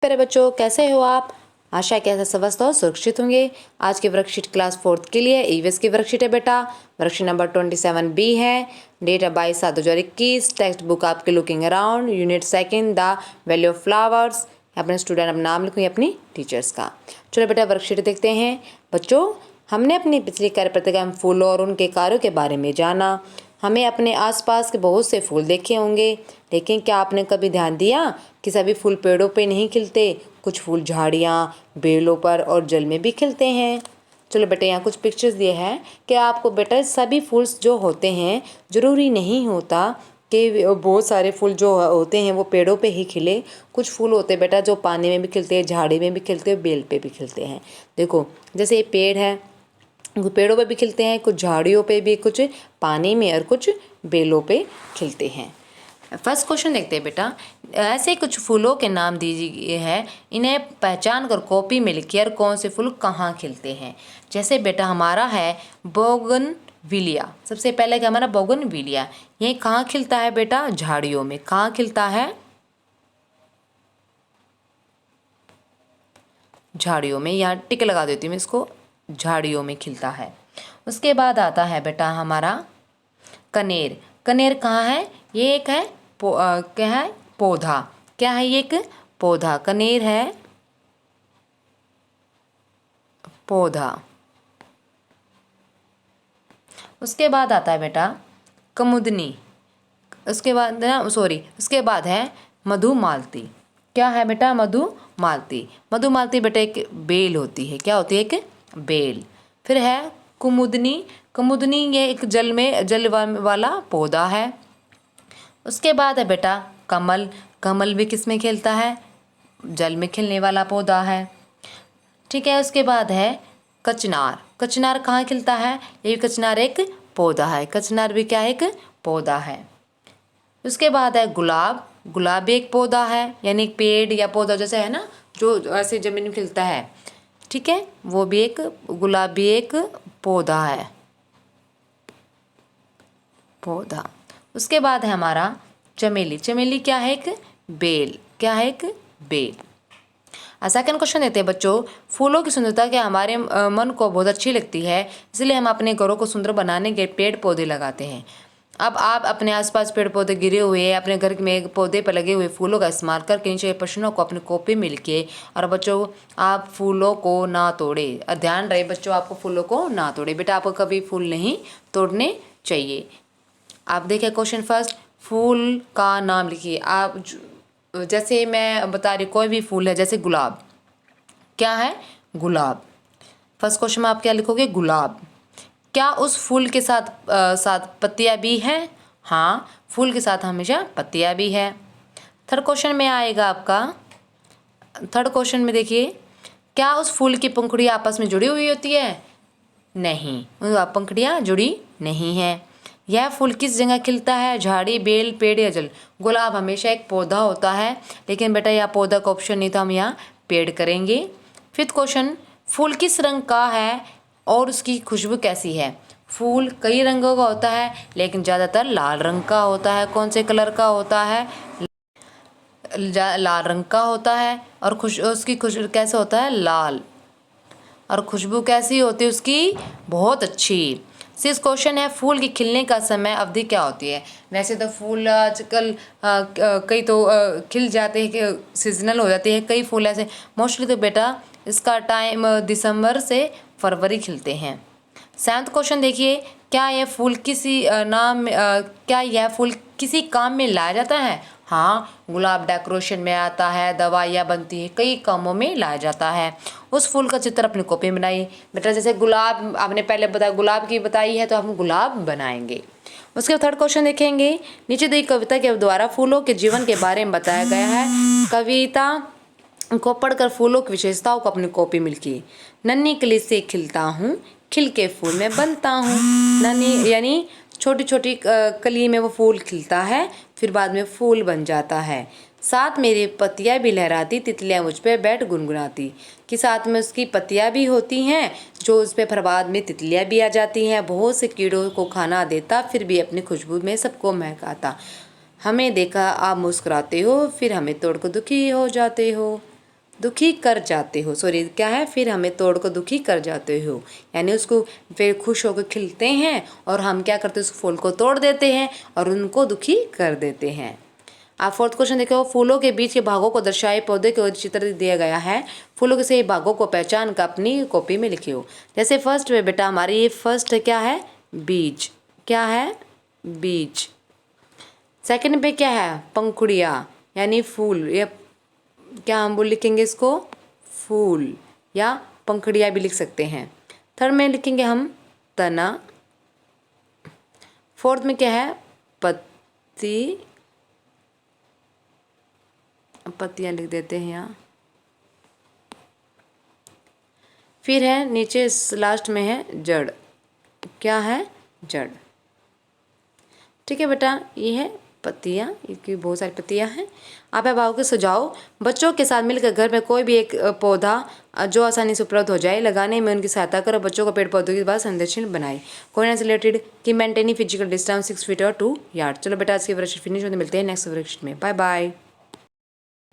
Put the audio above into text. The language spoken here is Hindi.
प्यारे बच्चों, कैसे हो आप? आशा है कैसे स्वस्थ और सुरक्षित होंगे। आज की वर्कशीट क्लास 4th के लिए ईवीएस की वर्कशीट है बेटा। वर्कशीट नंबर 27B है। डेट 22/7/2021। टेक्स्ट बुक आपके looking around. Unit second the value of flowers. अपने स्टूडेंट अपना नाम लिखूँगी, अपनी टीचर्स का। चलो बेटा वर्कशीट देखते हैं। बच्चों, हमने अपनी पिछली कार्य पत्रिका में फूलों और उनके कार्यों के बारे में जाना। हमें अपने आसपास के बहुत से फूल देखे होंगे, लेकिन क्या आपने कभी ध्यान दिया कि सभी फूल पेड़ों पे नहीं खिलते? कुछ फूल झाड़ियाँ, बेलों पर और जल में भी खिलते हैं। चलो बेटा, यहाँ कुछ पिक्चर्स दिए हैं कि आपको बेटा सभी फूल जो होते हैं, ज़रूरी नहीं होता कि बहुत सारे फूल जो होते हैं वो पेड़ों पे ही खिले। कुछ फूल होते हैं बेटा जो पानी में भी खिलते हैं, झाड़ी में भी खिलते हैं, बेल पे भी खिलते हैं। देखो, जैसे ये पेड़ है, पेड़ों पे भी खिलते हैं, कुछ झाड़ियों पे भी, कुछ पानी में और कुछ बेलों पे खिलते हैं। फर्स्ट क्वेश्चन देखते हैं बेटा। ऐसे कुछ फूलों के नाम दीजिए हैं, इन्हें पहचान कर कॉपी में लिखिए और कौन से फूल कहाँ खिलते हैं। जैसे बेटा हमारा है बोगनविलिया। सबसे पहले क्या हमारा बोगनविलिया, ये कहाँ खिलता है बेटा? झाड़ियों में। कहाँ खिलता है? झाड़ियों में। यहाँ टिक लगा देती हूँ मैं इसको, झाड़ियों में खिलता है। उसके बाद आता है बेटा हमारा कनेर। कनेर कहाँ है? ये एक है क्या है? पौधा। क्या है ये? एक पौधा। कनेर है पौधा। उसके बाद आता है बेटा कुमुदनी। उसके बाद उसके बाद है मधुमालती। क्या है बेटा? मधुमालती। मधुमालती बेटा एक बेल होती है। क्या होती है? एक बेल। फिर है कुमुदनी। कुमुदनी ये एक जल वाला पौधा है। उसके बाद है बेटा कमल। कमल भी किस में खिलता है? जल में खिलने वाला पौधा है। ठीक है। उसके बाद है कचनार। कचनार कहाँ खिलता है? ये कचनार एक पौधा है। कचनार भी क्या है? एक पौधा है। उसके बाद है गुलाब। गुलाब भी एक पौधा है, यानी एक पेड़ या पौधा जैसे है ना, जो ऐसे जमीन में खिलता है। ठीक है, वो भी एक, गुलाब भी एक पौधा है, पौधा। उसके बाद है हमारा चमेली। चमेली क्या है? एक बेल। क्या है? एक बेल। सेकंड क्वेश्चन देते हैं बच्चों। फूलों की सुंदरता क्या हमारे मन को बहुत अच्छी लगती है, इसलिए हम अपने घरों को सुंदर बनाने के पेड़ पौधे लगाते हैं। अब आप अपने आसपास पेड़ पौधे गिरे हुए, अपने घर में पौधे पर लगे हुए फूलों का इस्तेमाल करके नीचे प्रश्नों को अपनी कॉपी में लिखिए। और बच्चों, आप फूलों को ना तोड़े। और ध्यान रहे बच्चों, आपको फूलों को ना तोड़े। बेटा आपको कभी फूल नहीं तोड़ने चाहिए। आप देखिए क्वेश्चन फर्स्ट, फूल का नाम लिखिए। आप जैसे मैं बता रही, कोई भी फूल है, जैसे गुलाब। क्या है? गुलाब। फर्स्ट क्वेश्चन में आप क्या लिखोगे? गुलाब। क्या उस फूल के साथ पत्तियां भी हैं? हाँ, फूल के साथ हमेशा पत्तियां भी है। थर्ड क्वेश्चन में आएगा आपका, थर्ड क्वेश्चन में देखिए, क्या उस फूल की पंखुड़ियाँ आपस में जुड़ी हुई होती है? नहीं, पंखुड़ियाँ जुड़ी नहीं है। यह फूल किस जगह खिलता है? झाड़ी, बेल, पेड़ या जल? गुलाब हमेशा एक पौधा होता है, लेकिन बेटा यह पौधा का ऑप्शन नहीं था, हम यहाँ पेड़ करेंगे। फिफ्थ क्वेश्चन, फूल किस रंग का है और उसकी खुशबू कैसी है? फूल कई रंगों का होता है, लेकिन ज़्यादातर लाल रंग का होता है। कौन से कलर का होता है? लाल रंग का होता है। और उसकी खुशबू कैसे होता है? लाल। और खुशबू कैसी होती है उसकी? बहुत अच्छी। सिक्स क्वेश्चन है, फूल के खिलने का समय अवधि क्या होती है? वैसे तो फूल आजकल कई तो खिल जाते हैं, सीजनल हो जाते हैं। कई फूल ऐसे, मोस्टली तो बेटा इसका टाइम दिसंबर से फरवरी खिलते हैं। सेवंथ क्वेश्चन देखिए, क्या यह फूल क्या यह फूल किसी काम में लाया जाता है? हाँ, गुलाब डेकोरेशन में आता है, दवाइयाँ बनती है, कई कामों में लाया जाता है। उस फूल का चित्र अपनी कॉपी में बनाइए। बेटा जैसे गुलाब आपने पहले बताया, गुलाब की बताई है, तो हम गुलाब बनाएंगे। उसके थर्ड क्वेश्चन देखेंगे, नीचे दी कविता के द्वारा फूलों के जीवन के बारे में बताया गया है। कविता को पढ़कर फूलों की विशेषताओं को अपनी कॉपी में लिखिए। नन्ही कली से खिलता हूँ, खिल के फूल में बनता हूँ। नन्ही यानी छोटी छोटी कली में वो फूल खिलता है, फिर बाद में फूल बन जाता है। साथ मेरी पत्तियां भी लहराती, तितलियां मुझ पे बैठ गुनगुनाती। कि साथ में उसकी पत्तियां भी होती हैं, जो उस पर फिर बाद में तितलियां भी आ जाती हैं। बहुत से कीड़ों को खाना देता, फिर भी अपनी खुशबू में सबको महकाता। हमें देखा आप मुस्कुराते हो, फिर हमें तोड़ कर दुखी हो जाते हो। दुखी कर जाते हो, सॉरी क्या है, फिर हमें तोड़ कर दुखी कर जाते हो, यानी उसको फिर खुश होकर खिलते हैं और हम क्या करते हैं, उस फूल को तोड़ देते हैं और उनको दुखी कर देते हैं। आप फोर्थ क्वेश्चन देखो, फूलों के बीच के भागों को दर्शाए पौधे के चित्र दिया गया है, फूलों के सही भागों को पहचान कर अपनी कॉपी में लिखियो। जैसे फर्स्ट में बेटा हमारी ये फर्स्ट क्या है, बीज, क्या है, बीज। सेकंड पे क्या है, पंखुड़ियाँ यानी फूल, ये क्या हम बोल लिखेंगे इसको, फूल या पंखुड़ियाँ भी लिख सकते हैं। थर्ड में लिखेंगे हम तना। फोर्थ में क्या है, पत्ती, पत्तियाँ लिख देते हैं यहाँ। फिर है नीचे लास्ट में है जड़, क्या है, जड़। ठीक है बेटा, ये है पत्तियाँ, इसकी बहुत सारी पत्तियाँ हैं। आप अभिभावकों के सुझाव, बच्चों के साथ मिलकर घर में कोई भी एक पौधा जो आसानी से उपलब्ध हो जाए लगाने में उनकी सहायता करो। बच्चों को पेड़ पौधों के बाद संरक्षण बनाए। कोरोना से रिलेटेड की मेंटेनिंग फिजिकल डिस्टेंस 6 फीट और 2 यार्ड। चलो बेटा आज की वर्कशीट फिनिश होने, मिलते हैं नेक्स्ट वर्कशीट में। Bye bye.